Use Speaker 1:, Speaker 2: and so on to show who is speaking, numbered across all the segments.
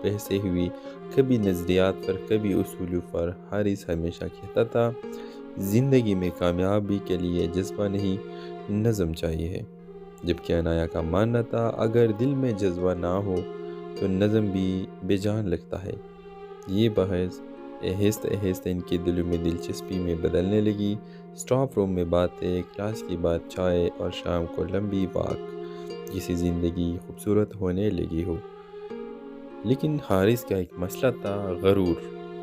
Speaker 1: بحثیں ہوئی، کبھی نظریات پر کبھی اصولوں پر۔ حارث ہمیشہ کہتا تھا زندگی میں کامیابی کے لیے جذبہ نہیں، نظم چاہیے ہے، جبکہ عنایا کا ماننا تھا اگر دل میں جذبہ نہ ہو تو نظم بھی بے جان لگتا ہے۔ یہ بحث آہستہ آہستہ ان کے دلوں میں دلچسپی میں بدلنے لگی۔ اسٹاف روم میں باتیں، کلاس کے بعد چائے اور شام کو لمبی واک، جیسی زندگی خوبصورت ہونے لگی ہو۔ لیکن حارث کا ایک مسئلہ تھا، غرور۔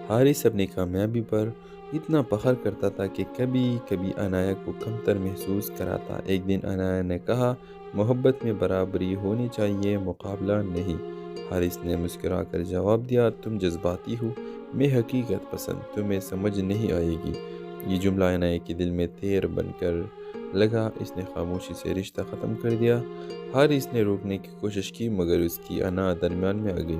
Speaker 1: حارث اپنی کامیابی پر اتنا فخر کرتا تھا کہ کبھی کبھی عنایا کو کمتر محسوس کراتا۔ ایک دن عنایا نے کہا محبت میں برابری ہونی چاہیے، مقابلہ نہیں۔ حارث نے مسکرا کر جواب دیا تم جذباتی ہو، میں حقیقت پسند، تمہیں سمجھ نہیں آئے گی۔ یہ جملہ عنایا کے دل میں تیر بن کر لگا۔ اس نے خاموشی سے رشتہ ختم کر دیا۔ حارث نے روکنے کی کوشش کی مگر اس کی انا درمیان میں آ گئی۔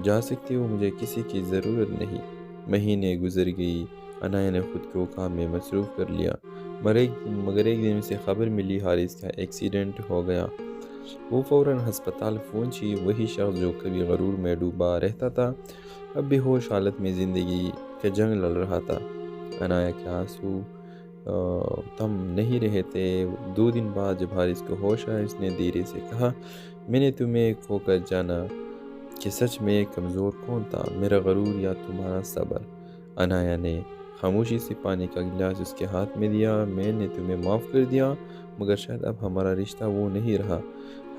Speaker 1: جا سکتی ہو، مجھے کسی کی ضرورت نہیں۔ مہینے گزر گئی، عنایا نے خود کو کام میں مصروف کر لیا، مگر ایک دن اسے خبر ملی حارث کا ایکسیڈنٹ ہو گیا۔ وہ فوراً ہسپتال پہنچی۔ وہی شخص جو کبھی غرور میں ڈوبا رہتا تھا اب بے ہوش حالت میں زندگی کا جنگ لڑ رہا تھا۔ عنایا کے آنسو تھم نہیں رہے تھے۔ 2 دن بعد جب حارث کو ہوش آیا اس نے دھیرے سے کہا میں نے تمہیں کھو کر جانا کہ سچ میں کمزور کون تھا، میرا غرور یا تمہارا صبر؟ عنایا نے خاموشی سے پانی کا گلاس اس کے ہاتھ میں دیا۔ میں نے تمہیں معاف کر دیا مگر شاید اب ہمارا رشتہ وہ نہیں رہا۔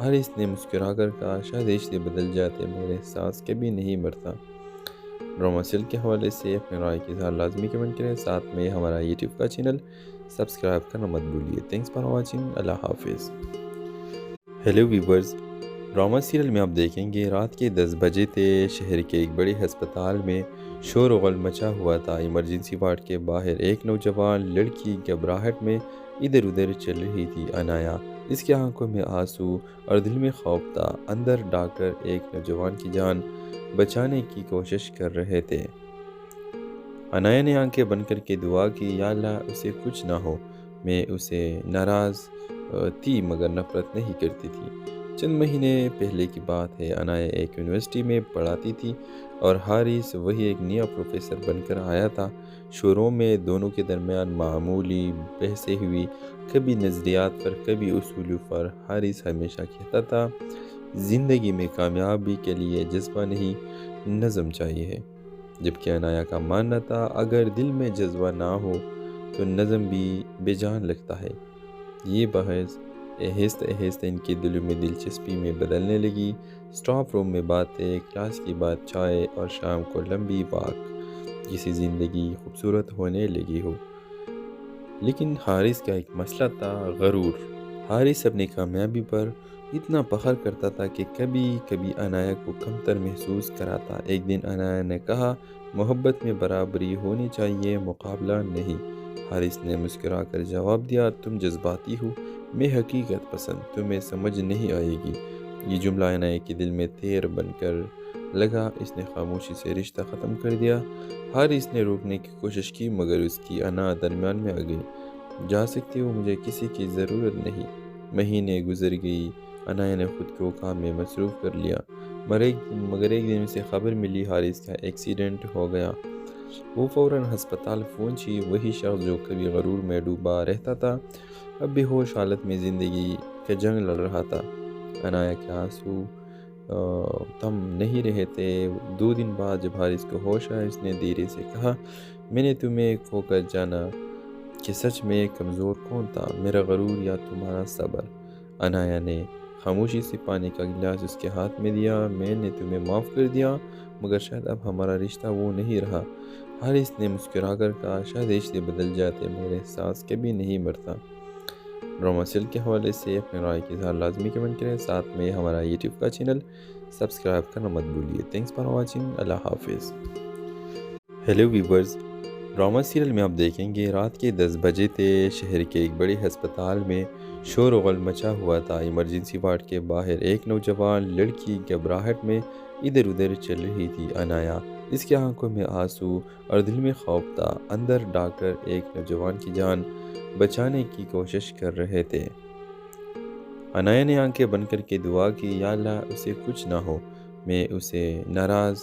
Speaker 1: حارث نے مسکرا کر کہا شاید رشتے بدل جاتے مگر احساس کبھی نہیں مرتا۔ ڈرامہ سیل کے حوالے سے اپنے رائے کے اظہار لازمی کمنٹ کریں، ساتھ میں ہمارا یوٹیوب کا چینل سبسکرائب کرنا مت بھولیے۔ تھینکس فار واچنگ، اللہ حافظ۔ ہیلو ویورز، ڈرامہ سیریل میں آپ دیکھیں گے رات کے 10 بجے تھے۔ شہر کے ایک بڑے ہسپتال میں شور و غل مچا ہوا تھا۔ ایمرجنسی وارڈ کے باہر ایک نوجوان لڑکی گھبراہٹ میں ادھر ادھر چل رہی تھی۔ عنایا، اس کی آنکھوں میں آنسو اور دل میں خوف تھا۔ اندر ڈاکٹر ایک نوجوان کی جان بچانے کی کوشش کر رہے تھے۔ عنایا نے آنکھیں بند کر کے دعا کی یا اللہ اسے کچھ نہ ہو۔ میں اسے ناراض تھی مگر نفرت نہیں کرتی تھی۔ چند مہینے پہلے کی بات ہے، عنایا ایک یونیورسٹی میں پڑھاتی تھی اور حارث وہی ایک نیا پروفیسر بن کر آیا تھا۔ شروع میں دونوں کے درمیان معمولی بحثیں ہوئی، کبھی نظریات پر کبھی اصولوں پر۔ حارث ہمیشہ کہتا تھا زندگی میں کامیابی کے لیے جذبہ نہیں، نظم چاہیے ہے، جبکہ عنایا کا ماننا تھا اگر دل میں جذبہ نہ ہو تو نظم بھی بے جان لگتا ہے۔ یہ بحث آہستہ آہستہ ان کے دلوں میں دلچسپی میں بدلنے لگی۔ اسٹاف روم میں باتیں، کلاس کے بعد چائے اور شام کو لمبی واک، جیسی زندگی خوبصورت ہونے لگی ہو۔ لیکن حارث کا ایک مسئلہ تھا، غرور۔ حارث اپنی کامیابی پر اتنا فخر کرتا تھا کہ کبھی کبھی عنایا کو کمتر محسوس کراتا۔ ایک دن عنایا نے کہا محبت میں برابری ہونی چاہیے، مقابلہ نہیں۔ حارث نے مسکرا کر جواب دیا تم جذباتی ہو، میں حقیقت پسند، تمہیں سمجھ نہیں آئے گی۔ یہ جملہ عنایا کے دل میں تیر بن کر لگا۔ اس نے خاموشی سے رشتہ ختم کر دیا۔ حارث نے روکنے کی کوشش کی مگر اس کی انا درمیان میں آ گئی۔ جا سکتی ہو، مجھے کسی کی ضرورت نہیں۔ مہینے گزر گئی، عنایا نے خود کو کام میں مصروف کر لیا، مگر ایک دن اسے خبر ملی حارث کا ایکسیڈنٹ ہو گیا۔ وہ فوراً ہسپتال پہنچی۔ وہی شخص جو کبھی غرور میں ڈوبا رہتا تھا اب بے ہوش حالت میں زندگی کا جنگ لڑ رہا تھا۔ عنایا کے آنسو تھم نہیں رہے تھے۔ 2 دن بعد جب حارث کو ہوش آیا اس نے دھیرے سے کہا میں نے تمہیں کھو کر جانا کہ سچ میں کمزور کون تھا، میرا غرور یا تمہارا صبر؟ عنایا نے خاموشی سے پانی کا گلاس اس کے ہاتھ میں دیا۔ میں نے تمہیں معاف کر دیا مگر شاید اب ہمارا رشتہ وہ نہیں رہا۔ حارث نے مسکرا کر کہا شاید رشتے بدل جاتے مگر احساس کبھی نہیں مرتا۔ ڈرامہ سیل کے حوالے سے اپنے رائے کے اظہار لازمی کمنٹ کریں، ساتھ میں ہمارا یوٹیوب کا چینل سبسکرائب کرنا مت بھولیے۔ تھینکس فار واچنگ، اللہ حافظ۔ ہیلو ویورز، ڈرامہ سیریل میں آپ دیکھیں گے رات کے 10 بجے تھے۔ شہر کے ایک بڑے ہسپتال میں شور و غل مچا ہوا تھا۔ ایمرجنسی وارڈ کے باہر ایک نوجوان لڑکی گھبراہٹ میں ادھر ادھر چل رہی تھی۔ عنایا، اس کی آنکھوں میں آنسو اور دل میں خوف تھا۔ اندر ڈاکٹر ایک نوجوان کی جان بچانے کی کوشش کر رہے تھے۔ عنایا نے آنکھیں بند کر کے دعا کی یا اللہ اسے کچھ نہ ہو۔ میں اسے ناراض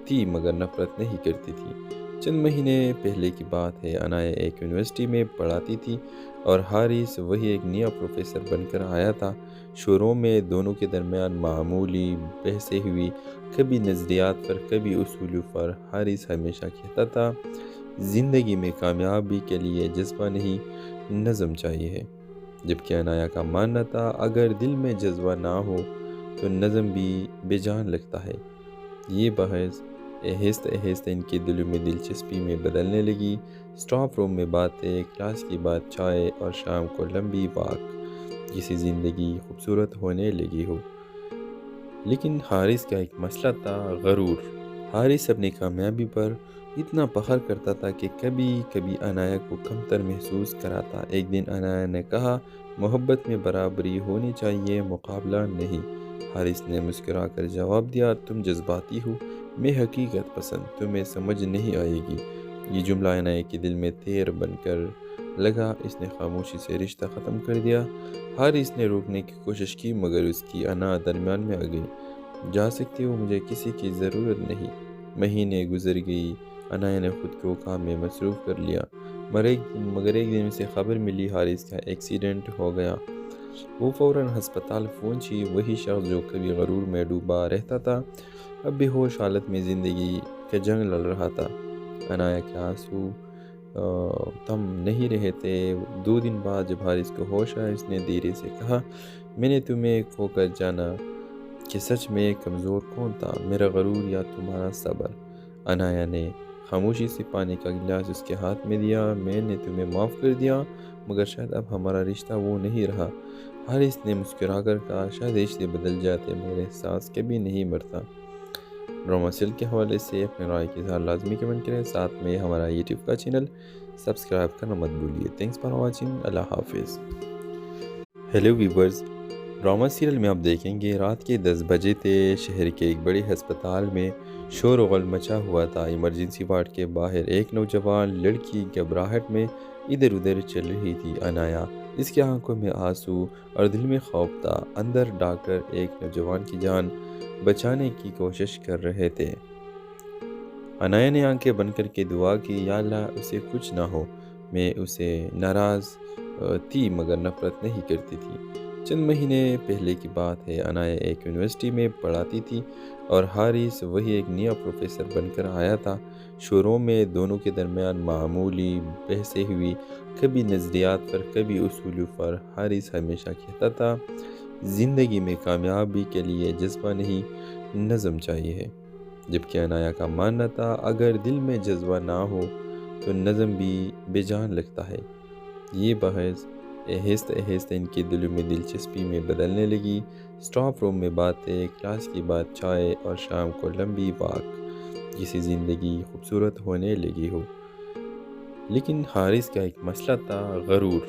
Speaker 1: تھی مگر نفرت نہیں کرتی تھی۔ چند مہینے پہلے کی بات ہے، انایا ایک یونیورسٹی میں پڑھاتی تھی اور حارث وہی ایک نیا پروفیسر بن کر آیا تھا۔ شروع میں دونوں کے درمیان معمولی بحثیں ہوئی، کبھی نظریات پر کبھی اصولوں پر۔ حارث ہمیشہ کہتا تھا زندگی میں کامیابی کے لیے جذبہ نہیں، نظم چاہیے، جبکہ انایا کا ماننا تھا اگر دل میں جذبہ نہ ہو تو نظم بھی بے جان لگتا ہے۔ یہ بحث آہستہ آہستہ ان کے دلوں میں دلچسپی میں بدلنے لگی۔ اسٹاف روم میں باتیں، کلاس کی بات چائے اور شام کو لمبی واک، جیسی زندگی خوبصورت ہونے لگی ہو۔ لیکن حارث کا ایک مسئلہ تھا، غرور۔ حارث اپنی کامیابی پر اتنا فخر کرتا تھا کہ کبھی کبھی انایا کو کمتر محسوس کراتا۔ ایک دن انایا نے کہا محبت میں برابری ہونی چاہیے، مقابلہ نہیں۔ حارث نے مسکرا کر جواب دیا تم جذباتی ہو، میں حقیقت پسند، تمہیں سمجھ نہیں آئے گی۔ یہ جملہ انایا کے دل میں تیر بن کر لگا، اس نے خاموشی سے رشتہ ختم کر دیا۔ حارث نے روکنے کی کوشش کی مگر اس کی انا درمیان میں آ گئی۔ جا سکتی ہو، مجھے کسی کی ضرورت نہیں۔ مہینے گزر گئی، انایا نے خود کو کام میں مصروف کر لیا، مگر ایک دن اسے خبر ملی حارث کا ایکسیڈنٹ ہو گیا۔ وہ فوراً ہسپتال پہنچی۔ وہی شخص جو کبھی غرور میں ڈوبا رہتا تھا اب بے ہوش حالت میں زندگی کا جنگ لڑ رہا تھا۔ انایا کے آنسو تھم نہیں رہے تھے۔ 2 دن بعد جب حارث کو ہوش آیا، اس نے دھیرے سے کہا میں نے تمہیں کھو کر جانا کہ سچ میں کمزور کون تھا، میرا غرور یا تمہارا صبر؟ انایا نے خاموشی سے پانی کا گلاس اس کے ہاتھ میں دیا۔ میں نے تمہیں معاف کر دیا مگر شاید اب ہمارا رشتہ وہ نہیں رہا۔ حارث نے مسکرا کر کہا شاید رشتے بدل جاتے مگر احساس کبھی نہیں مرتا۔ ڈرامہ سیریل کے حوالے سے اپنے رائے کے اظہار لازمی کمنٹ کریں، ساتھ میں ہمارا یوٹیوب کا چینل سبسکرائب کرنا مت بھولیے۔ تھینکس فار واچنگ، اللہ حافظ۔ ہیلو ویورز، ڈرامہ سیریل میں آپ دیکھیں گے رات کے 10 بجے تھے، شہر کے ایک بڑے ہسپتال میں شور و غل مچا ہوا تھا۔ ایمرجنسی وارڈ کے باہر ایک نوجوان لڑکی گھبراہٹ میں ادھر ادھر چل رہی تھی۔ انایا، اس کی آنکھوں میں آنسو اور دل میں خوف تھا۔ اندر ڈاکٹر ایک نوجوان کی جان بچانے کی کوشش کر رہے تھے۔ انایا نے آنکھیں بند کر کے دعا کی، یا اللہ اسے کچھ نہ ہو۔ میں اسے ناراض تھی مگر نفرت نہیں کرتی تھی۔ چند مہینے پہلے کی بات ہے، انایا ایک یونیورسٹی میں پڑھاتی تھی اور حارث وہی ایک نیا پروفیسر بن کر آیا تھا۔ شروع میں دونوں کے درمیان معمولی بحثیں ہوئی، کبھی نظریات پر کبھی اصولوں پر۔ حارث ہمیشہ کہتا تھا زندگی میں کامیابی کے لیے جذبہ نہیں، نظم چاہیے، جبکہ انایا کا ماننا تھا اگر دل میں جذبہ نہ ہو تو نظم بھی بے جان لگتا ہے۔ یہ بحث آہستہ آہستہ ان کے دلوں میں دلچسپی میں بدلنے لگی۔ اسٹاف روم میں باتیں، کلاس کی بات چائے اور شام کو لمبی واک، جیسی زندگی خوبصورت ہونے لگی ہو۔ لیکن حارث کا ایک مسئلہ تھا، غرور۔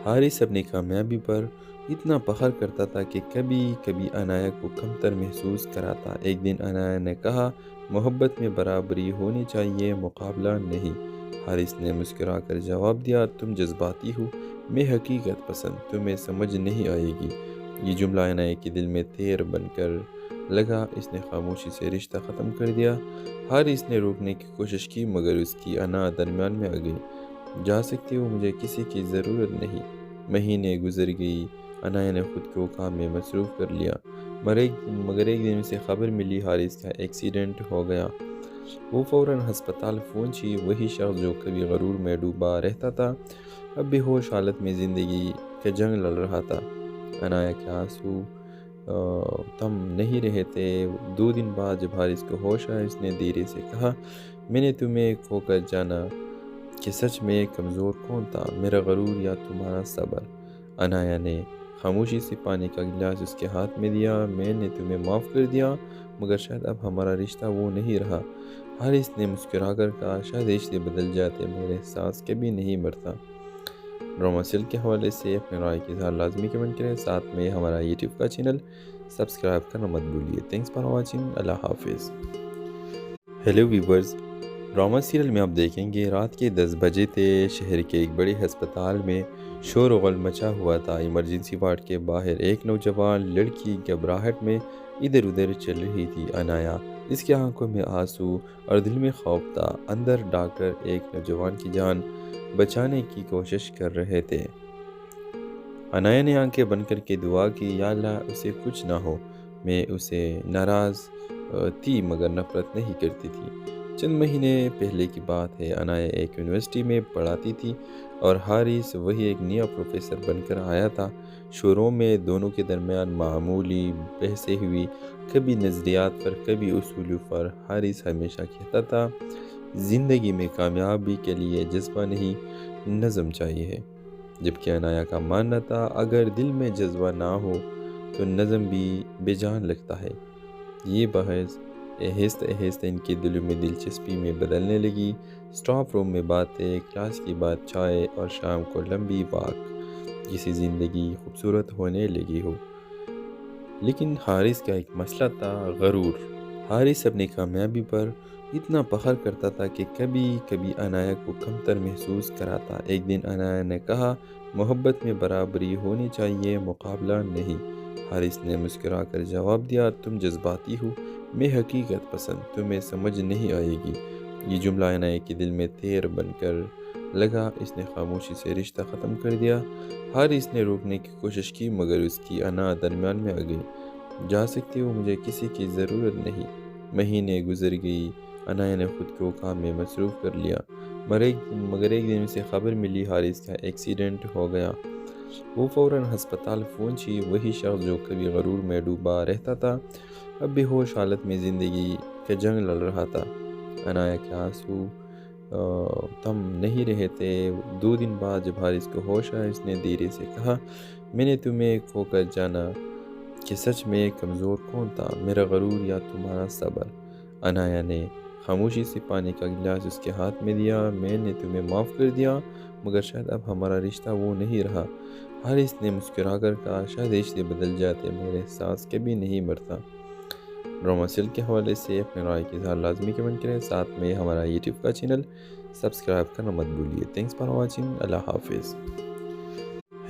Speaker 1: حارث اپنی کامیابی پر اتنا فخر کرتا تھا کہ کبھی کبھی انایا کو کمتر محسوس کراتا۔ ایک دن انایا نے کہا محبت میں برابری ہونی چاہیے، مقابلہ نہیں۔ حارث نے مسکرا کر جواب دیا تم جذباتی ہو، میں حقیقت پسند، تمہیں سمجھ نہیں آئے گی۔ یہ جملہ انایا کے دل میں تیر بن کر لگا، اس نے خاموشی سے رشتہ ختم کر دیا۔ حارث نے روکنے کی کوشش کی مگر اس کی انا درمیان میں آ گئی۔ جا سکتی ہو، مجھے کسی کی ضرورت نہیں۔ مہینے گزر گئی، انایا نے خود کو کام میں مصروف کر لیا، مگر ایک دن اسے خبر ملی حارث کا ایکسیڈنٹ ہو گیا۔ وہ فوراً ہسپتال پہنچی۔ وہی شخص جو کبھی غرور میں ڈوبا رہتا تھا اب بے ہوش حالت میں زندگی کا جنگ لڑ رہا تھا۔ انایا کے آنسو تھم نہیں رہے تھے۔ 2 دن بعد جب حارث کو ہوش آیا، اس نے دھیرے سے کہا میں نے تمہیں کھو کر جانا کہ سچ میں کمزور کون تھا، میرا غرور یا تمہارا صبر؟ انایا نے خاموشی سے پانی کا گلاس اس کے ہاتھ میں دیا۔ میں نے تمہیں معاف کر دیا مگر شاید اب ہمارا رشتہ وہ نہیں رہا۔ حارث نے مسکرا کر کہا شاید رشتے بدل جاتے مگر احساس کبھی نہیں مرتا۔ ڈرامہ سیریل کے حوالے سے اپنے رائے کے اظہار لازمی کمنٹ کریں، ساتھ میں ہمارا یوٹیوب کا چینل سبسکرائب کرنا مت بھولیے۔ تھینکس فار واچنگ، اللہ حافظ۔ ہیلو ویورز، ڈرامہ سیریل میں آپ دیکھیں گے رات کے 10 بجے تھے، شہر کے ایک بڑے ہسپتال میں شور و غل مچا ہوا تھا۔ ایمرجنسی وارڈ کے باہر ایک نوجوان لڑکی گھبراہٹ میں ادھر ادھر چل رہی تھی عنایا، اس کی آنکھوں میں آنسو اور دل میں خوف تھا۔ اندر ڈاکٹر ایک نوجوان کی جان بچانے کی کوشش کر رہے تھے۔ عنایا نے آنکھیں بند کر کے دعا کی، یا اللہ اسے کچھ نہ ہو۔ میں اسے ناراض تھی مگر نفرت نہیں کرتی تھی۔ چند مہینے پہلے کی بات ہے، عنایا ایک یونیورسٹی میں پڑھاتی تھی اور حارث وہی ایک نیا پروفیسر بن کر آیا تھا۔ شروع میں دونوں کے درمیان معمولی بحثیں ہوئی، کبھی نظریات پر کبھی اصولوں پر۔ حارث ہمیشہ کہتا تھا زندگی میں کامیابی کے لیے جذبہ نہیں، نظم چاہیے، جبکہ عنایا کا ماننا تھا اگر دل میں جذبہ نہ ہو تو نظم بھی بے جان لگتا ہے۔ یہ بحث آہستہ آہستہ ان کے دلوں میں دلچسپی میں بدلنے لگی۔ اسٹاف روم میں باتیں، کلاس کی بات چائے اور شام کو لمبی واک، جیسی زندگی خوبصورت ہونے لگی ہو۔ لیکن حارث کا ایک مسئلہ تھا، غرور۔ حارث اپنی کامیابی پر اتنا فخر کرتا تھا کہ کبھی کبھی عنایا کو کمتر محسوس کراتا۔ ایک دن عنایا نے کہا محبت میں برابری ہونی چاہیے، مقابلہ نہیں۔ حارث نے مسکرا کر جواب دیا تم جذباتی ہو، میں حقیقت پسند، تمہیں سمجھ نہیں آئے گی۔ یہ جملہ عنایا کے دل میں تیر بن کر لگا، اس نے خاموشی سے رشتہ ختم کر دیا۔ حارث نے روکنے کی کوشش کی مگر اس کی انا درمیان میں آ گئی۔ جا سکتی ہو، مجھے کسی کی ضرورت نہیں۔ مہینے گزر گئی، عنایا نے خود کو کام میں مصروف کر لیا، مگر ایک دن اسے خبر ملی حارث کا ایکسیڈنٹ ہو گیا۔ وہ فوراً ہسپتال پہنچی۔ وہی شخص جو کبھی غرور میں ڈوبا رہتا تھا اب بے ہوش حالت میں زندگی کا جنگ لڑ رہا تھا۔ عنایا کے آنسو تھم نہیں رہے تھے۔ 2 دن بعد جب حارث کو ہوش آیا، اس نے دھیرے سے کہا میں نے تمہیں کھو کر جانا کہ سچ میں کمزور کون تھا، میرا غرور یا تمہارا صبر۔ عنایا نے خاموشی سے پانی کا گلاس اس کے ہاتھ میں دیا، میں نے تمہیں معاف کر دیا مگر شاید اب ہمارا رشتہ وہ نہیں رہا۔ حارث نے مسکرا کر کہا شاید رشتے بدل جاتے مگر احساس کبھی نہیں مرتا۔ ڈرامہ سیل کے حوالے سے اپنے رائے کی اظہار لازمی کمنٹ کریں، ساتھ میں ہمارا یوٹیوب کا چینل سبسکرائب کرنا مت بھولیے۔ تھینکس فار واچنگ، اللہ حافظ۔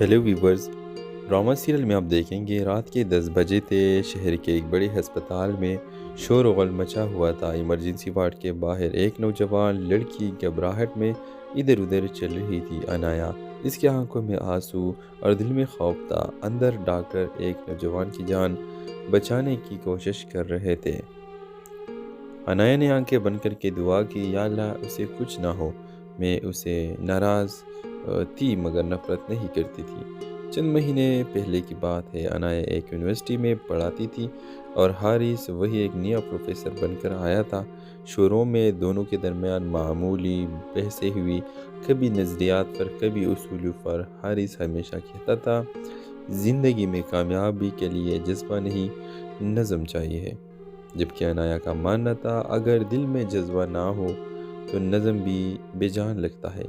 Speaker 1: ہیلو ویورز، ڈرامہ سیریل میں آپ دیکھیں گے رات کے 10 بجے تھے، شہر کے ایک بڑے ہسپتال میں شور و غل مچا ہوا تھا۔ ایمرجنسی وارڈ کے باہر ایک نوجوان لڑکی گھبراہٹ میں ادھر ادھر چل رہی تھی عنایا، اس کی آنکھوں میں آنسو اور دل میں خوف تھا۔ اندر ڈاکٹر ایک نوجوان کی جان بچانے کی کوشش کر رہے تھے۔ عنایا نے آنکھیں بند کر کے دعا کی، یا اللہ اسے کچھ نہ ہو۔ میں اسے ناراض تھی مگر نفرت نہیں کرتی تھی۔ چند مہینے پہلے کی بات ہے، عنایا ایک یونیورسٹی میں پڑھاتی تھی اور حارث وہی ایک نیا پروفیسر بن کر آیا تھا۔ شروع میں دونوں کے درمیان معمولی بحثیں ہوئی، کبھی نظریات پر کبھی اصولوں پر۔ حارث ہمیشہ کہتا تھا زندگی میں کامیابی کے لیے جذبہ نہیں، نظم چاہیے، جبکہ عنایا کا ماننا تھا اگر دل میں جذبہ نہ ہو تو نظم بھی بے جان لگتا ہے۔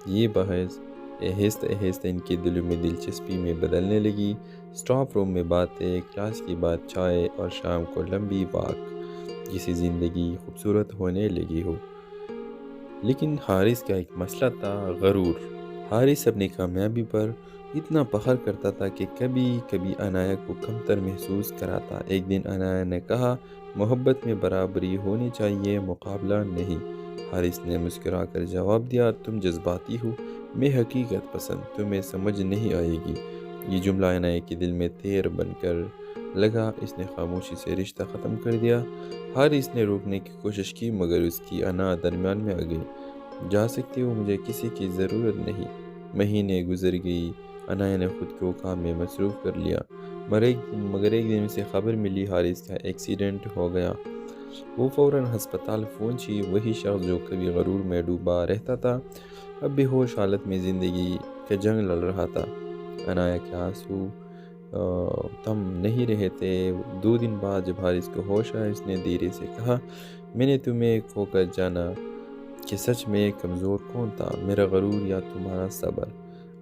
Speaker 1: یہ بحث آہستہ آہستہ ان کے دلوں میں دلچسپی میں بدلنے لگی۔ اسٹاف روم میں باتیں، کلاس کی بات چائے اور شام کو لمبی واک، جیسی زندگی خوبصورت ہونے لگی ہو۔ لیکن حارث کا ایک مسئلہ تھا، غرور۔ حارث اپنی کامیابی پر اتنا فخر کرتا تھا کہ کبھی کبھی عنایا کو کمتر محسوس کراتا۔ ایک دن عنایا نے کہا محبت میں برابری ہونی چاہیے، مقابلہ نہیں۔ حارث نے مسکرا کر جواب دیا تم جذباتی ہو، میں حقیقت پسند، تمہیں سمجھ نہیں آئے گی۔ یہ جملہ عنایا کے دل میں تیر بن کر لگا، اس نے خاموشی سے رشتہ ختم کر دیا۔ حارث نے روکنے کی کوشش کی مگر اس کی انا درمیان میں آ گئی۔ جا سکتی ہو، مجھے کسی کی ضرورت نہیں۔ مہینے گزر گئی، عنایا نے خود کو کام میں مصروف کر لیا، مگر ایک دن اسے خبر ملی حارث کا ایکسیڈنٹ ہو گیا۔ وہ فوراً ہسپتال پہنچی۔ وہی شخص جو کبھی غرور میں ڈوبا رہتا تھا اب بے ہوش حالت میں زندگی کا جنگ لڑ رہا تھا۔ عنایا کے آنسو تھم نہیں رہے تھے۔ 2 دن بعد جب حارث کو ہوش آیا، اس نے دھیرے سے کہا میں نے تمہیں کھو کر جانا کہ سچ میں کمزور کون تھا، میرا غرور یا تمہارا صبر۔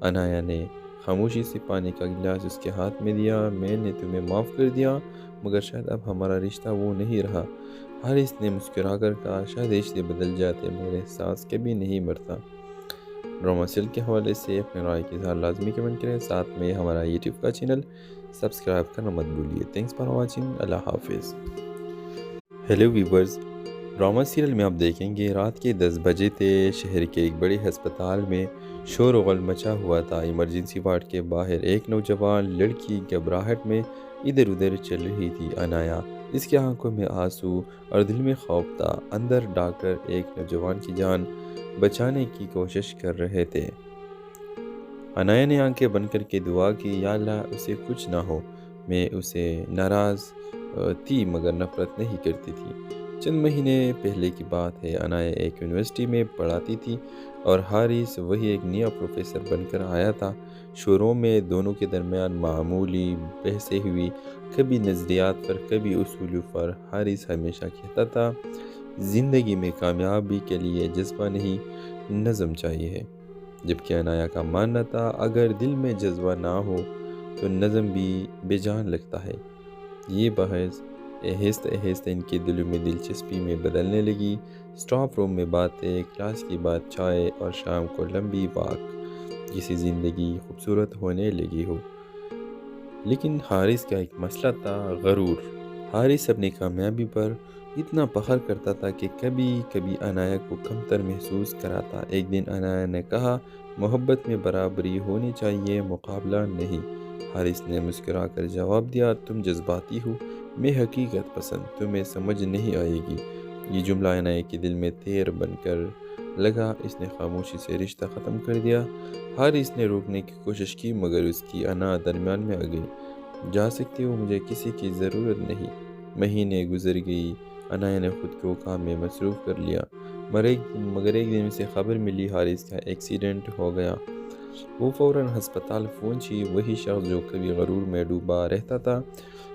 Speaker 1: عنایا نے خاموشی سے پانی کا گلاس اس کے ہاتھ میں دیا، میں نے تمہیں معاف کر دیا مگر شاید اب ہمارا رشتہ وہ نہیں رہا۔ حارث نے مسکرا کر کہا شاید رشتے بدل جاتے مگر احساس کبھی نہیں مرتا۔ ڈرامہ سیل کے حوالے سے اپنے رائے کی اظہار لازمی کمنٹ کریں، ساتھ میں ہمارا یوٹیوب کا چینل سبسکرائب کرنا مت بھولیے. Thanks for watching. اللہ حافظ. ہیلو ویورز، ڈرامہ سیریل میں آپ دیکھیں گے رات کے 10 بجے تھے. شہر کے ایک بڑے ہسپتال میں شور و غل مچا ہوا تھا. ایمرجنسی وارڈ کے باہر ایک نوجوان لڑکی گھبراہٹ میں ادھر ادھر چل رہی تھی. انایا، اس کی آنکھوں میں آنسو اور دل میں خوف تھا. اندر ڈاکٹر ایک نوجوان کی جان بچانے کی کوشش کر رہے تھے. انایا نے آنکھیں بند کر کے دعا کی، یا اللہ اسے کچھ نہ ہو. میں اسے ناراض تھی مگر نفرت نہیں کرتی تھی. چند مہینے پہلے کی بات ہے. انایا ایک یونیورسٹی میں پڑھاتی تھی اور حارث وہی ایک نیا پروفیسر بن کر آیا تھا. شروع میں دونوں کے درمیان معمولی بحثیں ہوئی، کبھی نظریات پر کبھی اصولوں پر. حارث ہمیشہ کہتا تھا زندگی میں کامیابی کے لیے جذبہ نہیں، نظم چاہیے ہے، جبکہ انایا کا ماننا تھا اگر دل میں جذبہ نہ ہو تو نظم بھی بے جان لگتا ہے. یہ بحث آہستہ آہستہ ان کے دلوں میں دلچسپی میں بدلنے لگی. اسٹاف روم میں باتیں، کلاس کی بات، چائے اور شام کو لمبی واک، جیسی زندگی خوبصورت ہونے لگی ہو. لیکن حارث کا ایک مسئلہ تھا، غرور. حارث اپنی کامیابی پر اتنا فخر کرتا تھا کہ کبھی کبھی انایا کو کمتر محسوس کراتا. ایک دن انایا نے کہا محبت میں برابری ہونی چاہیے، مقابلہ نہیں. حارث نے مسکرا کر جواب دیا تم جذباتی ہو، میں حقیقت پسند، تمہیں سمجھ نہیں آئے گی. یہ جملہ انایا کے دل میں تیر بن کر لگا. اس نے خاموشی سے رشتہ ختم کر دیا. حارث نے روکنے کی کوشش کی مگر اس کی انا درمیان میں آ گئی. جا سکتے ہو، مجھے کسی کی ضرورت نہیں. مہینے گزر گئی. انایا نے خود کو کام میں مصروف کر لیا. مگر ایک دن اسے خبر ملی حارث کا ایکسیڈنٹ ہو گیا. وہ فوراً ہسپتال پہنچی. وہی شخص جو کبھی غرور میں ڈوبا رہتا تھا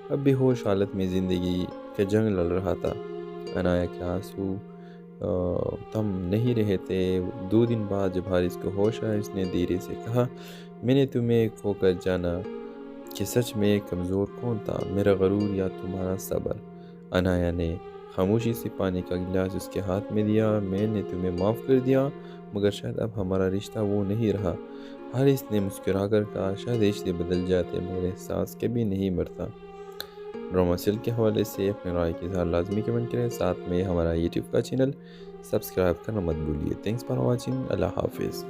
Speaker 1: اب بے ہوش حالت میں زندگی کا جنگ لڑ رہا تھا. انایا کے آنسو تھم نہیں رہے تھے. 2 دن بعد جب حارث کو ہوش آیا اس نے دھیرے سے کہا میں نے تمہیں کھو کر جانا کہ سچ میں کمزور کون تھا، میرا غرور یا تمہارا صبر. انایا نے خاموشی سے پانی کا گلاس اس کے ہاتھ میں دیا. میں نے تمہیں معاف کر دیا مگر شاید اب ہمارا رشتہ وہ نہیں رہا. حارث نے مسکرا کر کہا شاید رشتے بدل جاتے مگر احساس کبھی نہیں مرتا. ڈرامہ سیریل کے حوالے سے اپنے رائے کے اظہار لازمی کمنٹ کریں. ساتھ میں ہمارا یوٹیوب کا چینل سبسکرائب کرنا مت بھولیے. Thanks for watching. اللہ حافظ.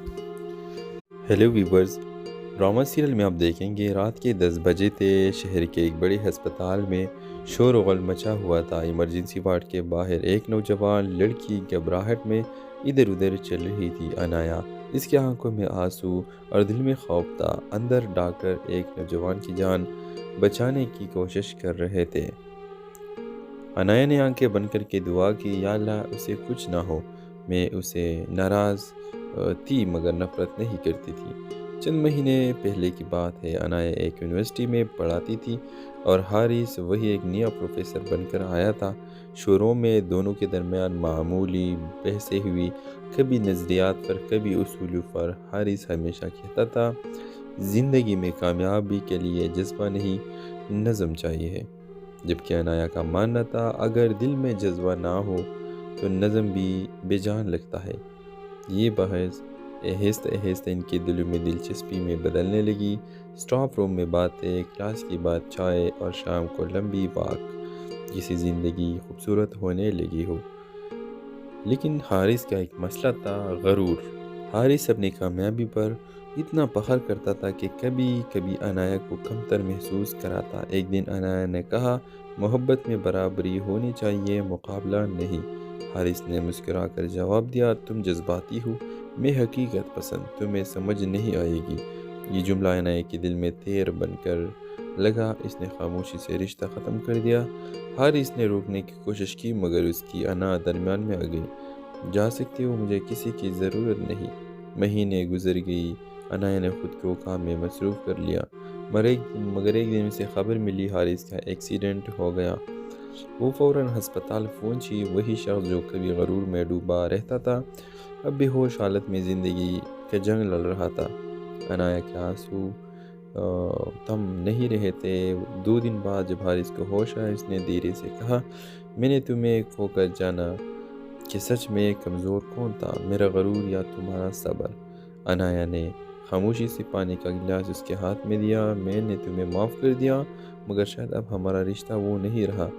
Speaker 1: ہیلو ویورز، ڈرامہ سیریل میں آپ دیکھیں گے رات کے 10 بجے تھے. شہر کے ایک بڑے ہسپتال میں شور و غل مچا ہوا تھا. ایمرجنسی وارڈ کے باہر ایک نوجوان لڑکی گھبراہٹ میں ادھر ادھر چل رہی تھی. انایا، اس کی آنکھوں میں آنسو اور دل میں خوف تھا. اندر ڈاکٹر ایک نوجوان کی جان بچانے کی کوشش کر رہے تھے. انایا نے آنکھیں بند کر کے دعا کی، یا اللہ اسے کچھ نہ ہو. میں اسے ناراض تھی مگر نفرت نہیں کرتی تھی. چند مہینے پہلے کی بات ہے. انایا ایک یونیورسٹی میں پڑھاتی تھی اور حارث وہی ایک نیا پروفیسر بن کر آیا تھا. شروع میں دونوں کے درمیان معمولی بحثیں ہوئی، کبھی نظریات پر کبھی اصولوں پر. حارث ہمیشہ کہتا تھا زندگی میں کامیابی کے لیے جذبہ نہیں، نظم چاہیے ہے، جبکہ انایا کا ماننا تھا اگر دل میں جذبہ نہ ہو تو نظم بھی بے جان لگتا ہے. یہ بحث آہستہ آہستہ ان کے دلوں میں دلچسپی میں بدلنے لگی. اسٹاف روم میں باتیں، کلاس کی بات، چائے اور شام کو لمبی واک، جیسی زندگی خوبصورت ہونے لگی ہو. لیکن حارث کا ایک مسئلہ تھا، غرور. حارث اپنی کامیابی پر اتنا فخر کرتا تھا کہ کبھی کبھی انایا کو کمتر محسوس کراتا. ایک دن انایا نے کہا محبت میں برابری ہونی چاہیے، مقابلہ نہیں. حارث نے مسکرا کر جواب دیا تم جذباتی ہو، میں حقیقت پسند، تمہیں سمجھ نہیں آئے گی. یہ جملہ انایا کے دل میں تیر بن کر لگا. اس نے خاموشی سے رشتہ ختم کر دیا. حارث نے روکنے کی کوشش کی مگر اس کی انا درمیان میں آ گئی. جا سکتے ہو، مجھے کسی کی ضرورت نہیں. مہینے گزر گئی. انایا نے خود کو کام میں مصروف کر لیا. مگر ایک دن اسے خبر ملی حارث کا ایکسیڈنٹ ہو گیا. وہ فوراً ہسپتال پہنچی. وہی شخص جو کبھی غرور میں ڈوبا رہتا تھا اب بے ہوش حالت میں زندگی کا جنگ لڑ رہا تھا. انایا کے آنسو تھم نہیں رہے تھے. 2 دن بعد جب حارث کو ہوش آیا اس نے دھیرے سے کہا میں نے تمہیں کھو کر جانا کہ سچ میں کمزور کون تھا، میرا غرور یا تمہارا صبر. انایا نے خاموشی سے پانی کا گلاس اس کے ہاتھ میں دیا۔ میں نے تمہیں معاف کر دیا مگر شاید اب ہمارا رشتہ وہ نہیں رہا۔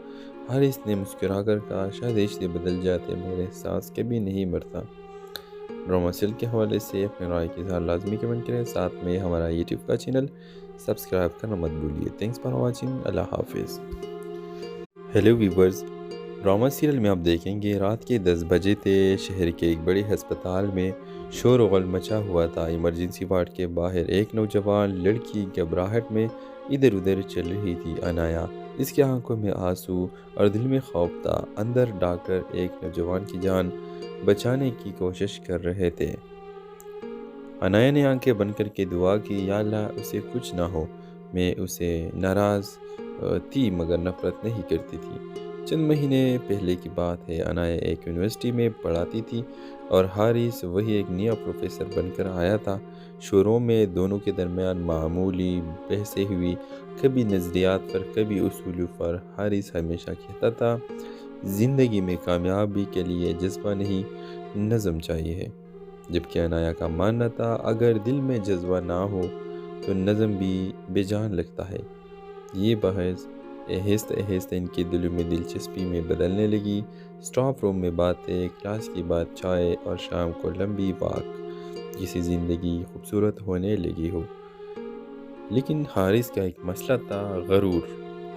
Speaker 1: حارث نے مسکرا کر کہا، شاید رشتے بدل جاتے مگر احساس کبھی نہیں مرتا۔ ڈرامہ سیل کے حوالے سے اپنے رائے کے اظہار لازمی کمنٹ کریں، ساتھ میں ہمارا یوٹیوب کا چینل سبسکرائب کرنا مت بھولیے۔ تھینکس فار واچنگ، اللہ حافظ۔ ہیلو ویورز، ڈرامہ سیریل میں آپ دیکھیں گے رات کے 10 بجے تھے۔ شہر کے ایک بڑے ہسپتال میں شور و غل مچا ہوا تھا۔ ایمرجنسی وارڈ کے باہر ایک نوجوان لڑکی گھبراہٹ میں ادھر ادھر چل رہی تھی۔ انایا، اس کی آنکھوں میں آنسو اور دل میں خوف تھا۔ اندر ڈاکٹر ایک نوجوان کی جان بچانے کی کوشش کر رہے تھے۔ انایا نے آنکھیں بند کر کے دعا کی، یا اللہ اسے کچھ نہ ہو۔ میں اسے ناراض تھی مگر نفرت نہیں کرتی تھی۔ چند مہینے پہلے کی بات ہے، انایا ایک یونیورسٹی میں پڑھاتی تھی اور حارث وہی ایک نیا پروفیسر بن کر آیا تھا۔ شروع میں دونوں کے درمیان معمولی بحثیں ہوئی، کبھی نظریات پر کبھی اصولوں پر۔ حارث ہمیشہ کہتا تھا زندگی میں کامیابی کے لیے جذبہ نہیں، نظم چاہیے، جبکہ انایا کا ماننا تھا اگر دل میں جذبہ نہ ہو تو نظم بھی بے جان لگتا ہے۔ یہ بحث آہستہ آہستہ ان کے دلوں میں دلچسپی میں بدلنے لگی۔ اسٹاف روم میں باتیں، کلاس کے بعد چائے اور شام کو لمبی واک، جیسی زندگی خوبصورت ہونے لگی ہو۔ لیکن حارث کا ایک مسئلہ تھا، غرور۔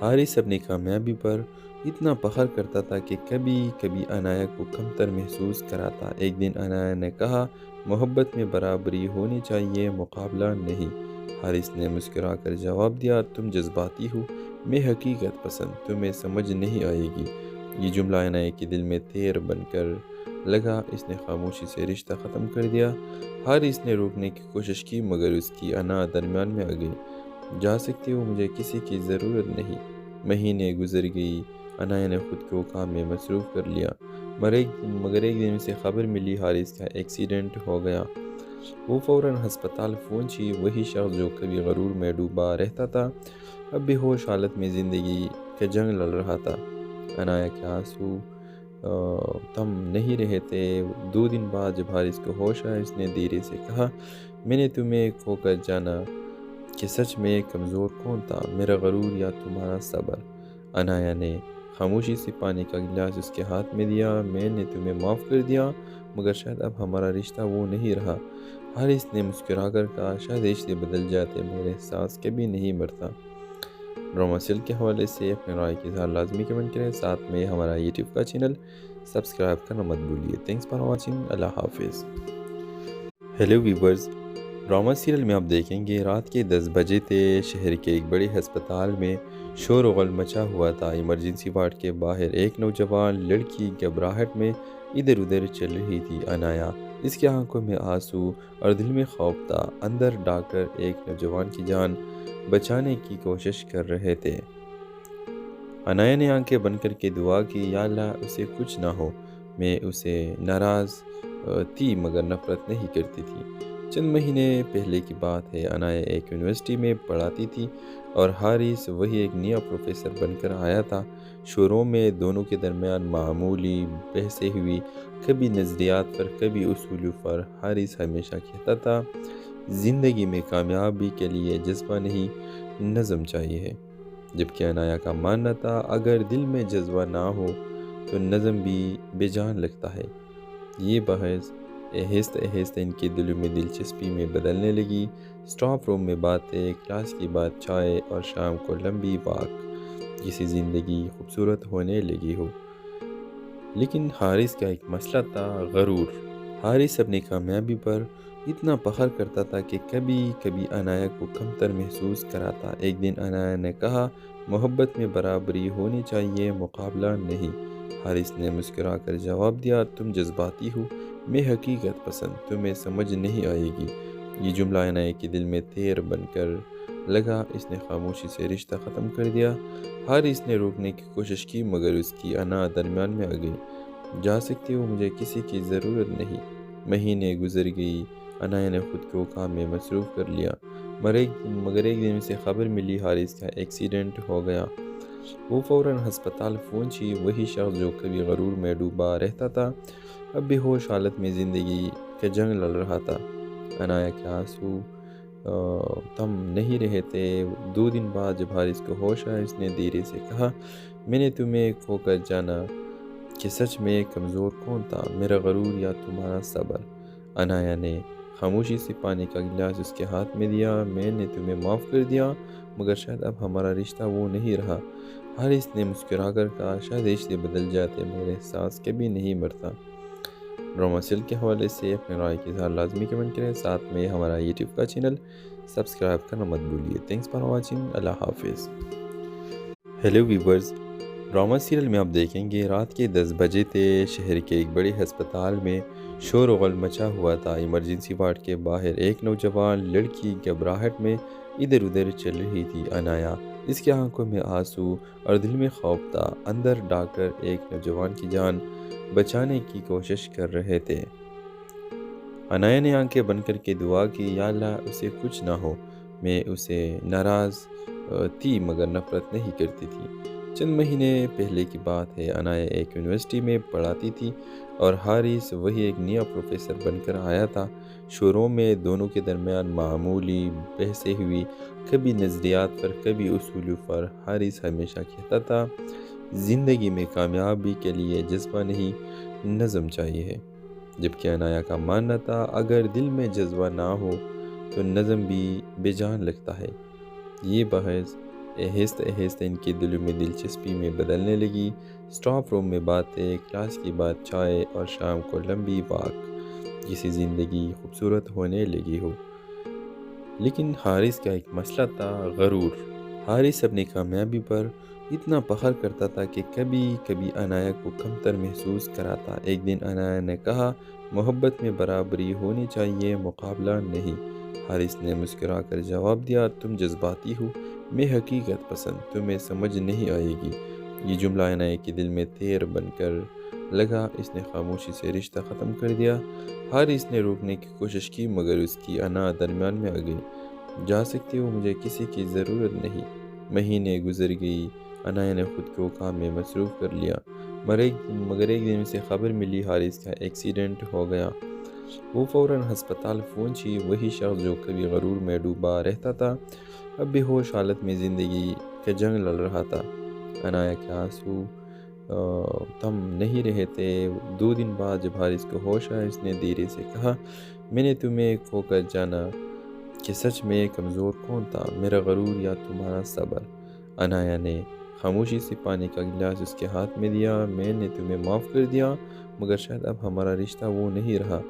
Speaker 1: حارث اپنی کامیابی پر اتنا فخر کرتا تھا کہ کبھی کبھی انایا کو کمتر محسوس کراتا۔ ایک دن انایا نے کہا، محبت میں برابری ہونی چاہیے، مقابلہ نہیں۔ حارث نے مسکرا کر جواب دیا، تم جذباتی ہو، میں حقیقت پسند، تمہیں سمجھ نہیں آئے گی۔ یہ جملہ انایا کے دل میں تیر بن کر لگا۔ اس نے خاموشی سے رشتہ ختم کر دیا۔ حارث نے روکنے کی کوشش کی مگر اس کی انا درمیان میں آ گئی۔ جا سکتی ہو، مجھے کسی کی ضرورت نہیں۔ مہینے گزر گئی، انایا نے خود کو کام میں مصروف کر لیا، مگر ایک دن اسے خبر ملی حارث کا ایکسیڈنٹ ہو گیا۔ وہ فوراً ہسپتال پہنچی۔ وہی شخص جو کبھی غرور میں ڈوبا رہتا تھا اب بے ہوش حالت میں زندگی کا جنگ لڑ رہا تھا۔ انایا کے آنسو تھم نہیں رہے تھے۔ 2 دن بعد جب حارث کو ہوش آیا، اس نے دھیرے سے کہا، میں نے تمہیں کھو کر جانا کہ سچ میں کمزور کون تھا، میرا غرور یا تمہارا صبر؟ انایا نے خاموشی سے پانی کا گلاس اس کے ہاتھ میں دیا۔ میں نے تمہیں معاف کر دیا مگر شاید اب ہمارا رشتہ وہ نہیں رہا۔ حارث نے مسکرا کر کہا، شاید رشتے بدل جاتے مگر احساس کبھی نہیں مرتا۔ ڈرامہ سیل کے حوالے سے اپنے رائے کے اظہار لازمی کمنٹ کریں، ساتھ میں ہمارا یوٹیوب کا چینل سبسکرائب کرنا مت بھولیے۔ تھینکس فار واچنگ، اللہ حافظ۔ ہیلو ویورز، ڈرامہ سیریل میں آپ دیکھیں گے رات کے 10 بجے تھے۔ شہر کے ایک بڑے ہسپتال میں شور و غل مچا ہوا تھا۔ ایمرجنسی وارڈ کے باہر ایک نوجوان لڑکی گھبراہٹ میں ادھر ادھر چل رہی تھی۔ انایا، اس کی آنکھوں میں آنسو اور دل میں خوف تھا۔ اندر ڈاکٹر ایک نوجوان کی جان بچانے کی کوشش کر رہے تھے۔ انایا نے آنکھیں بند کر کے دعا کی، یا اللہ اسے کچھ نہ ہو۔ میں اسے ناراض تھی مگر نفرت نہیں کرتی تھی۔ چند مہینے پہلے کی بات ہے، انایا ایک یونیورسٹی میں پڑھاتی تھی اور حارث وہی ایک نیا پروفیسر بن کر آیا تھا۔ شروع میں دونوں کے درمیان معمولی بحثیں ہوئی، کبھی نظریات پر کبھی اصولوں پر۔ حارث ہمیشہ کہتا تھا زندگی میں کامیابی کے لیے جذبہ نہیں، نظم چاہیے، جبکہ انایا کا ماننا تھا اگر دل میں جذبہ نہ ہو تو نظم بھی بے جان لگتا ہے۔ یہ بحث آہستہ آہستہ ان کے دلوں میں دلچسپی میں بدلنے لگی۔ اسٹاف روم میں باتیں، کلاس کے بعد چائے اور شام کو لمبی واک، جیسی زندگی خوبصورت ہونے لگی ہو۔ لیکن حارث کا ایک مسئلہ تھا، غرور۔ حارث اپنی کامیابی پر اتنا فخر کرتا تھا کہ کبھی کبھی انایا کو کمتر محسوس کراتا۔ ایک دن انایا نے کہا، محبت میں برابری ہونی چاہیے، مقابلہ نہیں۔ حارث نے مسکرا کر جواب دیا، تم جذباتی ہو، میں حقیقت پسند، تمہیں سمجھ نہیں آئے گی۔ یہ جملہ انایا کے دل میں تیر بن کر لگا۔ اس نے خاموشی سے رشتہ ختم کر دیا۔ حارث نے روکنے کی کوشش کی مگر اس کی انا درمیان میں آ گئی۔ جا سکتی ہو، مجھے کسی کی ضرورت نہیں۔ مہینے گزر گئی، انایا نے خود کو کام میں مصروف کر لیا، مگر ایک دن اسے خبر ملی حارث کا ایکسیڈنٹ ہو گیا۔ وہ فوراً ہسپتال پہنچی۔ وہی شخص جو کبھی غرور میں ڈوبا رہتا تھا اب بے ہوش حالت میں زندگی کا جنگ لڑ رہا تھا۔ انایا کے آنسو تم نہیں رہے تھے۔ 2 دن بعد جب حارث کو ہوش آیا، اس نے دھیرے سے کہا، میں نے تمہیں کھو کر جانا کہ سچ میں کمزور کون تھا، میرا غرور یا تمہارا صبر؟ عنایا نے خاموشی سے پانی کا گلاس اس کے ہاتھ میں دیا۔ میں نے تمہیں معاف کر دیا، مگر شاید اب ہمارا رشتہ وہ نہیں رہا۔ حارث نے مسکرا کر کہا، شاید رشتے بدل جاتے مگر احساس کبھی نہیں مرتا۔ ڈرامہ سیل کے حوالے سے اپنے رائے کی اظہار لازمی کمنٹ کریں، ساتھ میں ہمارا یوٹیوب کا چینل سبسکرائب کرنا مت بھولیے۔ تھینکس فار واچنگ، اللہ حافظ۔ ہیلو ویورز، ڈرامہ سیریل میں آپ دیکھیں گے رات کے 10 بجے تھے۔ شہر کے ایک بڑے ہسپتال میں شور و غل مچا ہوا تھا۔ ایمرجنسی وارڈ کے باہر ایک نوجوان لڑکی گھبراہٹ میں ادھر ادھر چل رہی تھی۔ عنایا، اس کی آنکھوں میں آنسو اور دل میں خوف تھا۔ اندر ڈاکٹر ایک نوجوان کی جان بچانے کی کوشش کر رہے تھے۔ عنایا نے آنکھیں بند کر کے دعا کی، یا اللہ اسے کچھ نہ ہو۔ میں اسے ناراض تھی مگر نفرت نہیں کرتی تھی۔ چند مہینے پہلے کی بات ہے، عنایا ایک یونیورسٹی میں پڑھاتی تھی اور حارث وہی ایک نیا پروفیسر بن کر آیا تھا۔ شروع میں دونوں کے درمیان معمولی بحثیں ہوئی، کبھی نظریات پر کبھی اصولوں پر۔ حارث ہمیشہ کہتا تھا، زندگی میں کامیابی کے لیے جذبہ نہیں، نظم چاہیے، جبکہ عنایا کا ماننا تھا اگر دل میں جذبہ نہ ہو تو نظم بھی بے جان لگتا ہے۔ یہ بحث آہستہ آہستہ ان کے دلوں میں دلچسپی میں بدلنے لگی۔ اسٹاف روم میں باتیں، کلاس کی بات چائے اور شام کو لمبی واک، جیسی زندگی خوبصورت ہونے لگی ہو۔ لیکن حارث کا ایک مسئلہ تھا، غرور۔ حارث اپنی کامیابی پر اتنا فخر کرتا تھا کہ کبھی کبھی عنایا کو کمتر محسوس کراتا۔ ایک دن عنایا نے کہا، محبت میں برابری ہونی چاہیے، مقابلہ نہیں۔ حارث نے مسکرا کر جواب دیا، تم جذباتی ہو، میں حقیقت پسند، تمہیں سمجھ نہیں آئے گی۔ یہ جملہ عنایا کے دل میں تیر بن کر لگا۔ اس نے خاموشی سے رشتہ ختم کر دیا۔ حارث نے روکنے کی کوشش کی مگر اس کی انا درمیان میں آ گئی۔ جا سکتی ہو، مجھے کسی کی ضرورت نہیں۔ مہینے گزر گئی، عنایا نے خود کو کام میں مصروف کر لیا، مگر ایک دن اسے خبر ملی، حارث کا ایکسیڈنٹ ہو گیا۔ وہ فوراً ہسپتال پہنچی۔ وہی شخص جو کبھی غرور میں ڈوبا رہتا تھا، اب بے ہوش حالت میں زندگی کا جنگ لڑ رہا تھا۔ عنایا کے آنسو تم نہیں رہے تھے۔ 2 دن بعد جب حارث کو ہوش آیا، اس نے دھیرے سے کہا، میں نے تمہیں کھو کر جانا کہ سچ میں کمزور کون تھا، میرا غرور یا تمہارا صبر؟ عنایا نے خاموشی سے پانی کا گلاس اس کے ہاتھ میں دیا۔ میں نے تمہیں معاف کر دیا، مگر شاید اب ہمارا رشتہ وہ نہیں رہا۔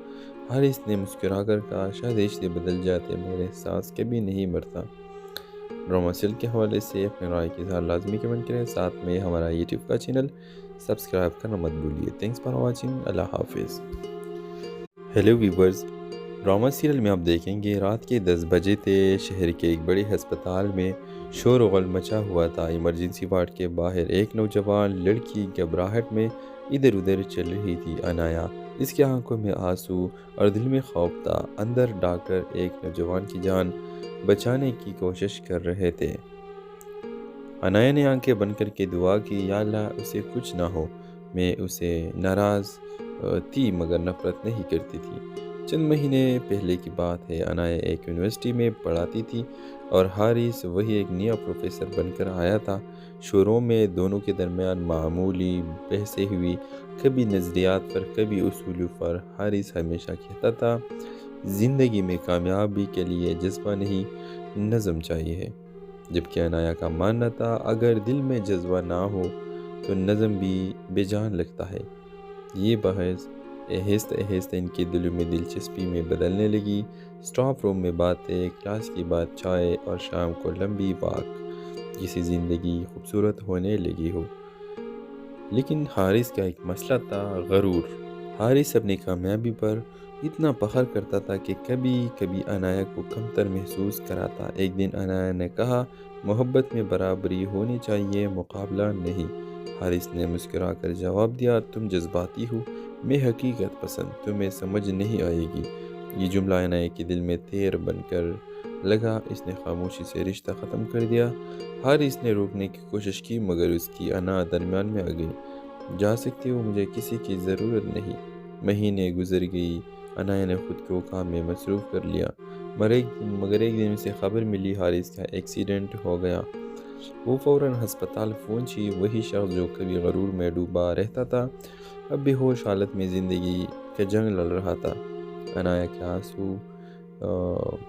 Speaker 1: حارث نے مسکرا کر کہا، شاید رشتے بدل جاتے مگر احساس کبھی نہیں مرتا۔ ڈرامہ سیل کے حوالے سے اپنے رائے کی اظہار لازمی کمنٹ کریں، ساتھ میں ہمارا یوٹیوب کا چینل سبسکرائب کرنا مت بھولیے۔ تھینکس فار واچنگ، اللہ حافظ۔ ہیلو ویورز، ڈرامہ سیریل میں آپ دیکھیں گے رات کے 10 بجے تھے۔ شہر کے ایک بڑے ہسپتال میں شور و غل مچا ہوا تھا۔ ایمرجنسی وارڈ کے باہر ایک نوجوان لڑکی گھبراہٹ میں ادھر ادھر چل رہی تھی۔ عنایا، اس کی آنکھوں میں آنسو اور دل میں خوف تھا۔ اندر ڈاکٹر ایک نوجوان کی جان بچانے کی کوشش کر رہے تھے۔ عنایا نے آنکھیں بند کر کے دعا کی، یا اللہ اسے کچھ نہ ہو۔ میں اسے ناراض تھی مگر نفرت نہیں کرتی تھی۔ چند مہینے پہلے کی بات ہے، عنایا ایک یونیورسٹی میں پڑھاتی تھی اور حارث وہی ایک نیا پروفیسر بن کر آیا تھا۔ شروع میں دونوں کے درمیان معمولی بحثیں ہوئی، کبھی نظریات پر کبھی اصولوں پر۔ حارث ہمیشہ کہتا تھا، زندگی میں کامیابی کے لیے جذبہ نہیں، نظم چاہیے، جبکہ عنایا کا ماننا تھا اگر دل میں جذبہ نہ ہو تو نظم بھی بے جان لگتا ہے۔ یہ بحث آہستہ آہستہ ان کے دلوں میں دلچسپی میں بدلنے لگی۔ اسٹاف روم میں باتیں، کلاس کی بات چائے اور شام کو لمبی واک، جیسی زندگی خوبصورت ہونے لگی ہو۔ لیکن حارث کا ایک مسئلہ تھا، غرور۔ حارث اپنی کامیابی پر اتنا فخر کرتا تھا کہ کبھی کبھی عنایا کو کمتر محسوس کراتا۔ ایک دن عنایا نے کہا، محبت میں برابری ہونی چاہیے، مقابلہ نہیں۔ حارث نے مسکرا کر جواب دیا، تم جذباتی ہو، میں حقیقت پسند، تمہیں سمجھ نہیں آئے گی۔ یہ جملہ عنایا کے دل میں تیر بن کر لگا۔ اس نے خاموشی سے رشتہ ختم کر دیا۔ حارث نے روکنے کی کوشش کی مگر اس کی انا درمیان میں آ گئی۔ جا سکتی ہو، مجھے کسی کی ضرورت نہیں۔ مہینے گزر گئی، عنایا نے خود کو کام میں مصروف کر لیا، مگر ایک دن اسے خبر ملی حارث کا ایکسیڈنٹ ہو گیا۔ وہ فوراً ہسپتال پہنچی۔ وہی شخص جو کبھی غرور میں ڈوبا رہتا تھا اب بے ہوش حالت میں زندگی کا جنگ لڑ رہا تھا۔ عنایا کے آنسو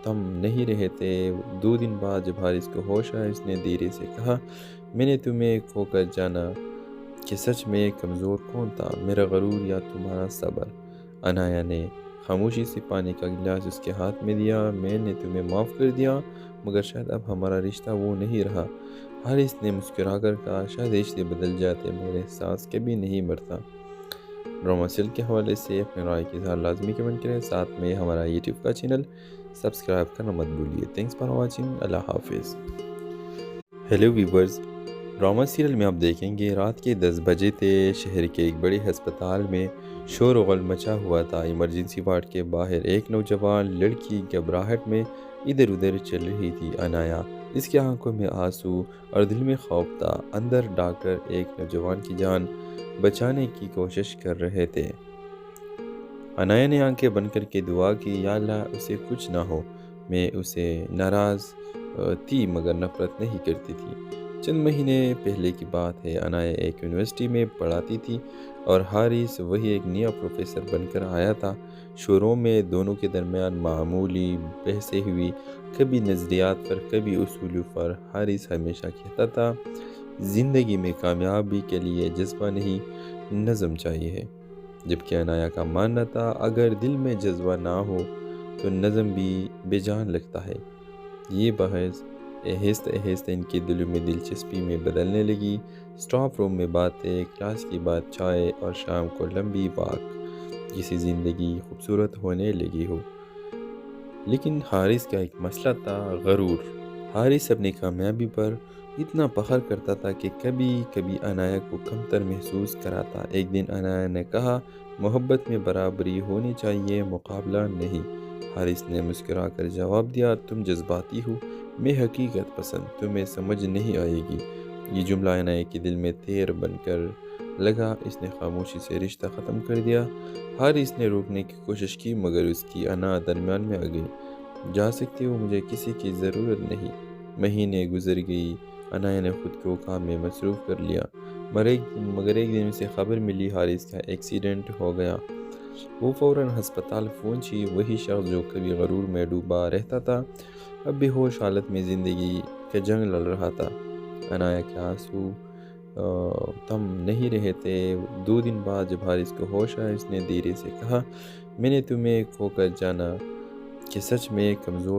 Speaker 1: تھم نہیں رہے تھے۔ 2 دن بعد جب حارث کو ہوش آیا اس نے دھیرے سے کہا، میں نے تمہیں کھو کر جانا کہ سچ میں کمزور کون تھا، میرا غرور یا تمہارا صبر؟ عنایا نے خاموشی سے پانی کا گلاس اس کے ہاتھ میں دیا۔ میں نے تمہیں معاف کر دیا مگر شاید اب ہمارا رشتہ وہ نہیں رہا۔ حارث نے مسکرا کر کہا، شاید رشتے بدل جاتے مگر احساس کبھی نہیں مرتا۔ ڈرامہ سیل کے حوالے سے اپنے رائے کے اظہار لازمی کمنٹ کریں، ساتھ میں ہمارا یوٹیوب کا چینل سبسکرائب کرنا مت بھولیے۔ تھینکس فار واچنگ، اللہ حافظ۔ ہیلو ویورز، ڈرامہ سیریل میں آپ دیکھیں گے رات کے 10 بجے تھے۔ شہر کے ایک بڑے ہسپتال میں شور و غل مچا ہوا تھا۔ ایمرجنسی وارڈ کے باہر ایک نوجوان لڑکی گھبراہٹ میں ادھر ادھر چل رہی تھی۔ عنایا، اس کی آنکھوں میں آنسو اور دل میں خوف تھا۔ اندر ڈاکٹر ایک نوجوان کی جان بچانے کی کوشش کر رہے تھے۔ عنایا نے آنکھیں بند کر کے دعا کی، یا اللہ اسے کچھ نہ ہو۔ میں اسے ناراض تھی مگر نفرت نہیں کرتی تھی۔ چند مہینے پہلے کی بات ہے۔ عنایا ایک یونیورسٹی میں پڑھاتی تھی اور حارث وہی ایک نیا پروفیسر بن کر آیا تھا۔ شروع میں دونوں کے درمیان معمولی بحثیں ہوئی، کبھی نظریات پر کبھی اصولوں پر۔ حارث ہمیشہ کہتا تھا زندگی میں کامیابی کے لیے جذبہ نہیں نظم چاہیے، جبکہ عنایا کا ماننا تھا اگر دل میں جذبہ نہ ہو تو نظم بھی بے جان لگتا ہے۔ یہ بحث آہستہ آہستہ ان کے دلوں میں دلچسپی میں بدلنے لگی۔ اسٹاف روم میں باتیں، کلاس کی بات، چائے اور شام کو لمبی واک، جیسی زندگی خوبصورت ہونے لگی ہو۔ لیکن حارث کا ایک مسئلہ تھا، غرور۔ حارث اپنی کامیابی پر اتنا فخر کرتا تھا کہ کبھی کبھی عنایا کو کمتر محسوس کراتا۔ ایک دن عنایا نے کہا، محبت میں برابری ہونی چاہیے، مقابلہ نہیں۔ حارث نے مسکرا کر جواب دیا، تم جذباتی ہو، میں حقیقت پسند، تمہیں سمجھ نہیں آئے گی۔ یہ جملہ عنایا کے دل میں تیر بن کر لگا۔ اس نے خاموشی سے رشتہ ختم کر دیا۔ حارث نے روکنے کی کوشش کی مگر اس کی انا درمیان میں آ گئی۔ جا سکتی ہو، مجھے کسی کی ضرورت نہیں۔ مہینے گزر گئی۔ عنایا نے خود کو کام میں مصروف کر لیا مگر ایک دن اسے خبر ملی حارث کا ایکسیڈنٹ ہو گیا۔ وہ فوراً ہسپتال پہنچی۔ وہی شخص جو کبھی غرور میں ڈوبا رہتا تھا اب بے ہوش حالت میں زندگی کا جنگ لڑ رہا تھا۔ عنایا کے آنسو تھم نہیں رہے تھے۔ 2 دن بعد جب حارث کو ہوش آیا اس نے دھیرے سے کہا، میں نے تمہیں کھو کر جانا کہ سچ میں کمزور